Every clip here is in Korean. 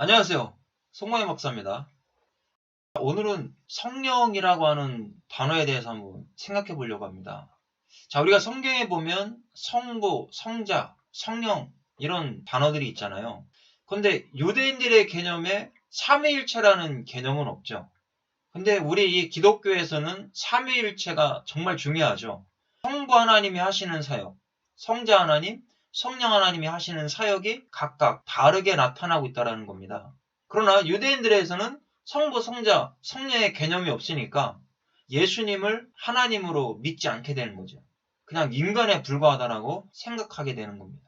안녕하세요. 송광희 목사입니다. 오늘은 성령이라고 하는 단어에 대해서 한번 생각해 보려고 합니다. 자, 우리가 성경에 보면 성부, 성자, 성령 이런 단어들이 있잖아요. 그런데 유대인들의 개념에 삼위일체라는 개념은 없죠. 근데 우리 이 기독교에서는 삼위일체가 정말 중요하죠. 성부 하나님이 하시는 사역, 성자 하나님, 성령 하나님이 하시는 사역이 각각 다르게 나타나고 있다는 겁니다. 그러나 유대인들에서는 성부, 성자, 성령의 개념이 없으니까 예수님을 하나님으로 믿지 않게 되는 거죠. 그냥 인간에 불과하다라고 생각하게 되는 겁니다.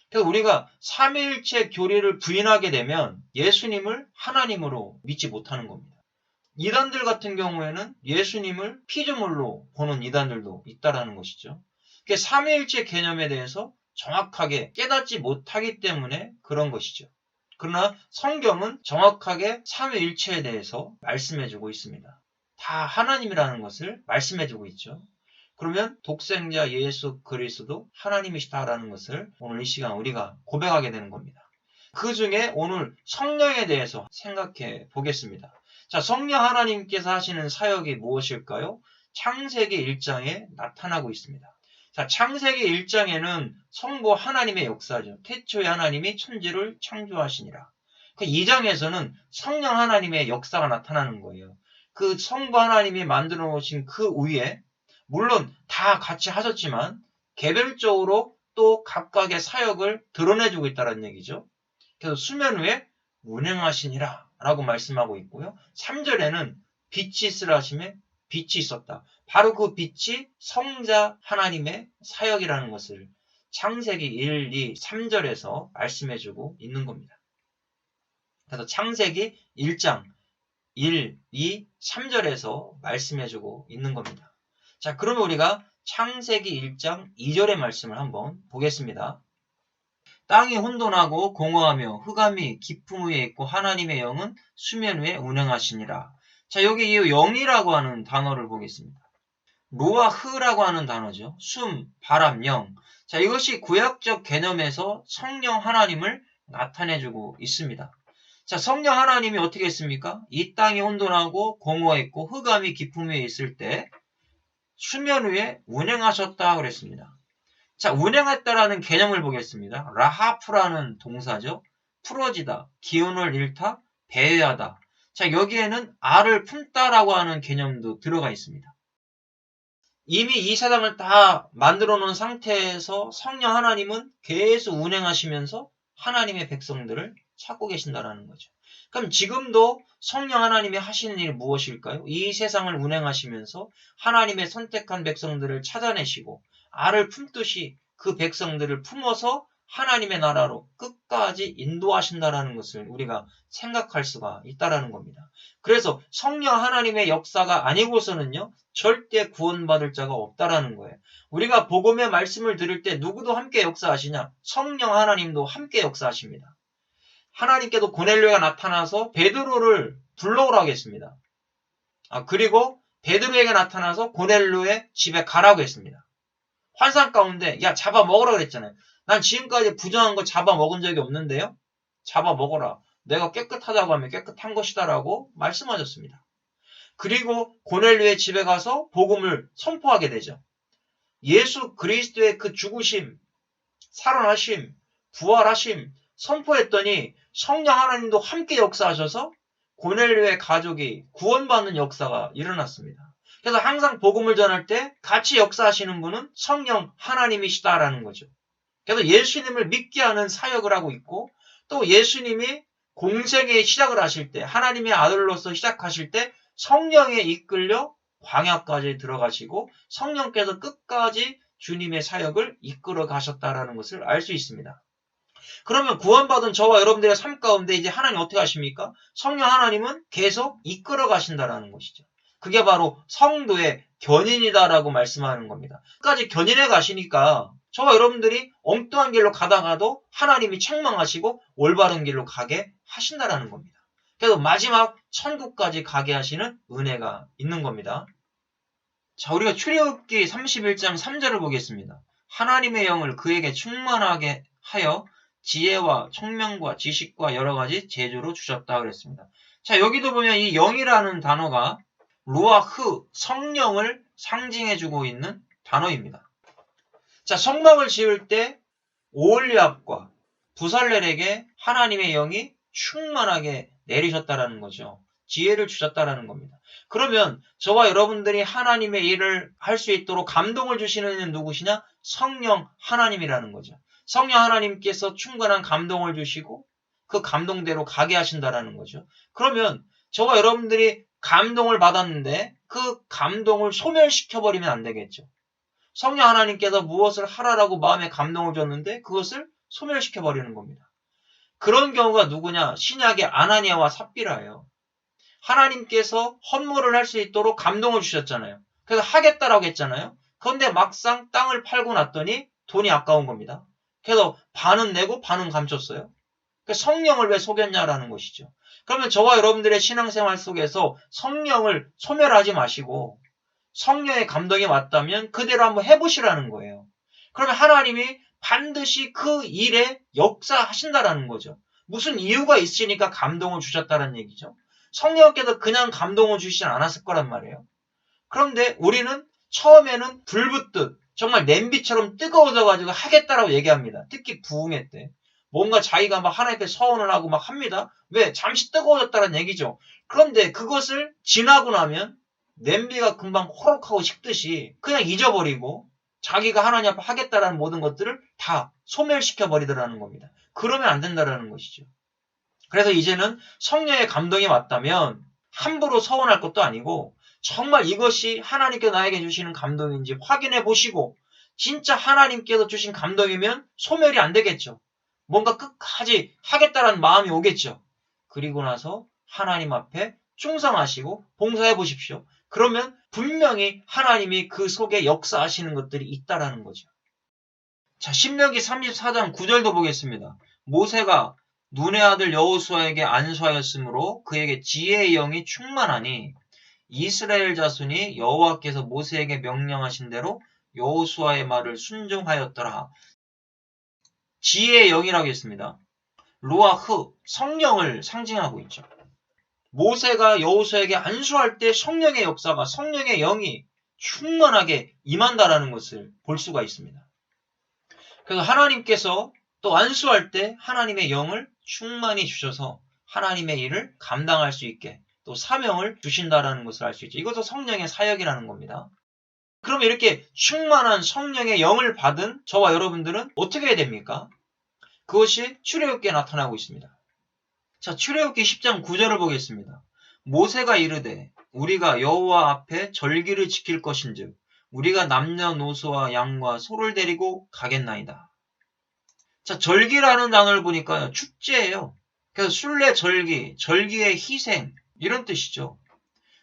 그래서 우리가 삼위일체 교리를 부인하게 되면 예수님을 하나님으로 믿지 못하는 겁니다. 이단들 같은 경우에는 예수님을 피조물로 보는 이단들도 있다라는 것이죠. 삼위일체 개념에 대해서 정확하게 깨닫지 못하기 때문에 그런 것이죠. 그러나 성경은 정확하게 삼위일체에 대해서 말씀해주고 있습니다. 다 하나님이라는 것을 말씀해주고 있죠. 그러면 독생자 예수 그리스도 하나님이시다라는 것을 오늘 이 시간 우리가 고백하게 되는 겁니다. 그 중에 오늘 성령에 대해서 생각해 보겠습니다. 자, 성령 하나님께서 하시는 사역이 무엇일까요? 창세기 1장에 나타나고 있습니다. 자, 창세기 1장에는 성부 하나님의 역사죠. 태초에 하나님이 천지를 창조하시니라. 그 2장에서는 성령 하나님의 역사가 나타나는 거예요. 그 성부 하나님이 만들어 놓으신 그 위에 물론 다 같이 하셨지만 개별적으로 또 각각의 사역을 드러내주고 있다는 얘기죠. 그래서 수면 위에 운행하시니라 라고 말씀하고 있고요. 3절에는 빛이 있으라 하심에 빛이 있었다. 바로 그 빛이 성자 하나님의 사역이라는 것을 창세기 1, 2, 3절에서 말씀해주고 있는 겁니다. 그래서 창세기 1장 1, 2, 3절에서 말씀해주고 있는 겁니다. 자, 그러면 우리가 창세기 1장 2절의 말씀을 한번 보겠습니다. 땅이 혼돈하고 공허하며 흑암이 깊음 위에 있고 하나님의 영은 수면 위에 운행하시니라. 자, 여기 이 영이라고 하는 단어를 보겠습니다. 루아흐라고 하는 단어죠. 숨, 바람, 영. 자, 이것이 구약적 개념에서 성령 하나님을 나타내주고 있습니다. 자, 성령 하나님이 어떻게 했습니까? 이 땅이 혼돈하고 공허했고 흑암이 깊음 위에 있을 때 수면 위에 운행하셨다 그랬습니다. 자, 운행했다라는 개념을 보겠습니다. 라하프라는 동사죠. 풀어지다, 기운을 잃다, 배회하다. 자, 여기에는 알을 품다라고 하는 개념도 들어가 있습니다. 이미 이 세상을 다 만들어 놓은 상태에서 성령 하나님은 계속 운행하시면서 하나님의 백성들을 찾고 계신다라는 거죠. 그럼 지금도 성령 하나님이 하시는 일이 무엇일까요? 이 세상을 운행하시면서 하나님의 선택한 백성들을 찾아내시고 알을 품듯이 그 백성들을 품어서 하나님의 나라로 끝까지 인도하신다라는 것을 우리가 생각할 수가 있다라는 겁니다. 그래서 성령 하나님의 역사가 아니고서는요, 절대 구원받을 자가 없다라는 거예요. 우리가 복음의 말씀을 들을 때 누구도 함께 역사하시냐? 성령 하나님도 함께 역사하십니다. 하나님께도 고넬료가 나타나서 베드로를 불러오라고 했습니다. 그리고 베드로에게 나타나서 고넬료의 집에 가라고 했습니다. 환상 가운데 야 잡아먹으라 그랬잖아요. 난 지금까지 부정한 거 잡아먹은 적이 없는데요. 잡아먹어라. 내가 깨끗하다고 하면 깨끗한 것이다라고 말씀하셨습니다. 그리고 고넬료의 집에 가서 복음을 선포하게 되죠. 예수 그리스도의 그 죽으심, 살아나심, 부활하심 선포했더니 성령 하나님도 함께 역사하셔서 고넬료의 가족이 구원받는 역사가 일어났습니다. 그래서 항상 복음을 전할 때 같이 역사하시는 분은 성령 하나님이시다라는 거죠. 그래서 예수님을 믿게 하는 사역을 하고 있고 또 예수님이 공생의 시작을 하실 때 하나님의 아들로서 시작하실 때 성령에 이끌려 광야까지 들어가시고 성령께서 끝까지 주님의 사역을 이끌어 가셨다라는 것을 알 수 있습니다. 그러면 구원받은 저와 여러분들의 삶 가운데 이제 하나님 어떻게 하십니까? 성령 하나님은 계속 이끌어 가신다라는 것이죠. 그게 바로 성도의 견인이다라고 말씀하는 겁니다. 끝까지 견인해 가시니까 저와 여러분들이 엉뚱한 길로 가다가도 하나님이 책망하시고 올바른 길로 가게 하신다라는 겁니다. 그래서 마지막 천국까지 가게 하시는 은혜가 있는 겁니다. 자, 우리가 출애굽기 31장 3절을 보겠습니다. 하나님의 영을 그에게 충만하게 하여 지혜와 총명과 지식과 여러 가지 재주로 주셨다 그랬습니다. 자, 여기도 보면 이 영이라는 단어가 루아흐, 성령을 상징해주고 있는 단어입니다. 자, 성막을 지을 때 오홀리압과 부살렐에게 하나님의 영이 충만하게 내리셨다라는 거죠. 지혜를 주셨다라는 겁니다. 그러면 저와 여러분들이 하나님의 일을 할 수 있도록 감동을 주시는 이는 누구시냐? 성령 하나님이라는 거죠. 성령 하나님께서 충분한 감동을 주시고 그 감동대로 가게 하신다라는 거죠. 그러면 저와 여러분들이 감동을 받았는데 그 감동을 소멸시켜버리면 안 되겠죠. 성령 하나님께서 무엇을 하라라고 마음에 감동을 줬는데 그것을 소멸시켜버리는 겁니다. 그런 경우가 누구냐? 신약의 아나니아와 삽비라예요. 하나님께서 헌물을 할 수 있도록 감동을 주셨잖아요. 그래서 하겠다라고 했잖아요. 그런데 막상 땅을 팔고 났더니 돈이 아까운 겁니다. 그래서 반은 내고 반은 감췄어요. 성령을 왜 속였냐라는 것이죠. 그러면 저와 여러분들의 신앙생활 속에서 성령을 소멸하지 마시고 성령의 감동이 왔다면 그대로 한번 해보시라는 거예요. 그러면 하나님이 반드시 그 일에 역사하신다라는 거죠. 무슨 이유가 있으니까 감동을 주셨다는 얘기죠. 성령께서 그냥 감동을 주시진 않았을 거란 말이에요. 그런데 우리는 처음에는 불붙듯 정말 냄비처럼 뜨거워져가지고 하겠다라고 얘기합니다. 특히 부흥회 때. 뭔가 자기가 막 하나님께 서원을 하고 막 합니다. 왜? 잠시 뜨거워졌다는 얘기죠. 그런데 그것을 지나고 나면 냄비가 금방 호록하고 식듯이 그냥 잊어버리고 자기가 하나님 앞에 하겠다라는 모든 것들을 다 소멸시켜 버리더라는 겁니다. 그러면 안 된다라는 것이죠. 그래서 이제는 성령의 감동이 왔다면 함부로 서원할 것도 아니고 정말 이것이 하나님께서 나에게 주시는 감동인지 확인해 보시고 진짜 하나님께서 주신 감동이면 소멸이 안 되겠죠. 뭔가 끝까지 하겠다라는 마음이 오겠죠. 그리고 나서 하나님 앞에 충성하시고 봉사해 보십시오. 그러면 분명히 하나님이 그 속에 역사하시는 것들이 있다라는 거죠. 자, 신명기 34장 9절도 보겠습니다. 모세가 눈의 아들 여호수아에게 안수하였으므로 그에게 지혜의 영이 충만하니 이스라엘 자손이 여호와께서 모세에게 명령하신 대로 여호수아의 말을 순종하였더라. 지혜의 영이라고 했습니다. 루아흐, 성령을 상징하고 있죠. 모세가 여호수아에게 안수할 때 성령의 역사가, 성령의 영이 충만하게 임한다라는 것을 볼 수가 있습니다. 그래서 하나님께서 또 안수할 때 하나님의 영을 충만히 주셔서 하나님의 일을 감당할 수 있게 또 사명을 주신다라는 것을 알 수 있죠. 이것도 성령의 사역이라는 겁니다. 그럼 이렇게 충만한 성령의 영을 받은 저와 여러분들은 어떻게 해야 됩니까? 그것이 출애굽기에 나타나고 있습니다. 자, 출애굽기 10장 9절을 보겠습니다. 모세가 이르되 우리가 여호와 앞에 절기를 지킬 것인즉 우리가 남녀노소와 양과 소를 데리고 가겠나이다. 자, 절기라는 단어를 보니까 축제예요. 그래서 순례 절기, 절기의 희생 이런 뜻이죠.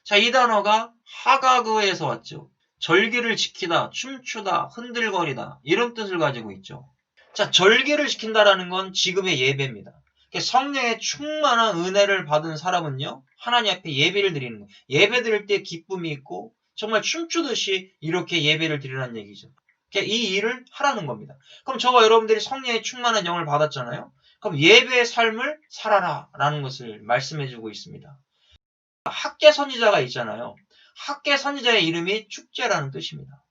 자, 이 단어가 하가그에서 왔죠. 절기를 지키다, 춤추다, 흔들거리다 이런 뜻을 가지고 있죠. 자, 절기를 지킨다라는 건 지금의 예배입니다. 성령의 충만한 은혜를 받은 사람은요, 하나님 앞에 예배를 드리는 거예요. 예배 드릴 때 기쁨이 있고 정말 춤추듯이 이렇게 예배를 드리라는 얘기죠. 이 일을 하라는 겁니다. 그럼 저와 여러분들이 성령의 충만한 영을 받았잖아요. 그럼 예배의 삶을 살아라 라는 것을 말씀해주고 있습니다. 학계 선지자가 있잖아요. 학계 선지자의 이름이 축제라는 뜻입니다.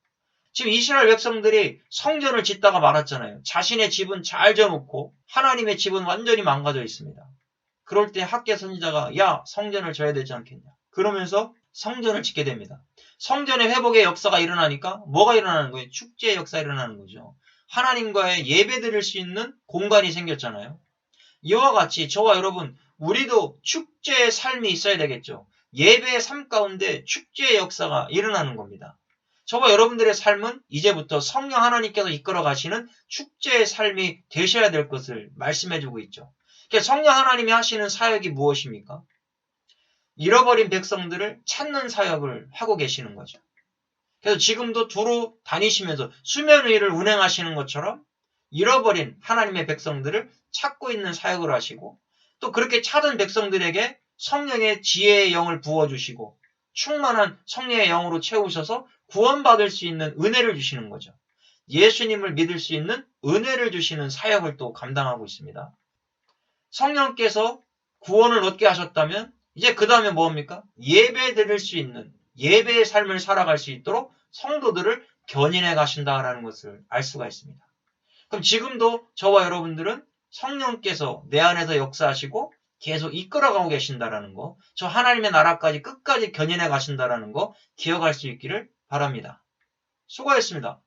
지금 이스라엘 백성들이 성전을 짓다가 말았잖아요. 자신의 집은 잘 져놓고 하나님의 집은 완전히 망가져 있습니다. 그럴 때 학계 선지자가 야, 성전을 져야 되지 않겠냐. 그러면서 성전을 짓게 됩니다. 성전의 회복의 역사가 일어나니까 뭐가 일어나는 거예요? 축제의 역사가 일어나는 거죠. 하나님과의 예배 드릴 수 있는 공간이 생겼잖아요. 이와 같이 저와 여러분, 우리도 축제의 삶이 있어야 되겠죠. 예배의 삶 가운데 축제의 역사가 일어나는 겁니다. 저와 여러분들의 삶은 이제부터 성령 하나님께서 이끌어 가시는 축제의 삶이 되셔야 될 것을 말씀해주고 있죠. 성령 하나님이 하시는 사역이 무엇입니까? 잃어버린 백성들을 찾는 사역을 하고 계시는 거죠. 그래서 지금도 두루 다니시면서 수면 위를 운행하시는 것처럼 잃어버린 하나님의 백성들을 찾고 있는 사역을 하시고 또 그렇게 찾은 백성들에게 성령의 지혜의 영을 부어주시고 충만한 성령의 영으로 채우셔서 구원받을 수 있는 은혜를 주시는 거죠. 예수님을 믿을 수 있는 은혜를 주시는 사역을 또 감당하고 있습니다. 성령께서 구원을 얻게 하셨다면 이제 그 다음에 뭡니까? 예배 드릴 수 있는 예배의 삶을 살아갈 수 있도록 성도들을 견인해 가신다라는 것을 알 수가 있습니다. 그럼 지금도 저와 여러분들은 성령께서 내 안에서 역사하시고 계속 이끌어가고 계신다라는 거, 저 하나님의 나라까지 끝까지 견인해 가신다라는 거 기억할 수 있기를 바랍니다. 수고하셨습니다.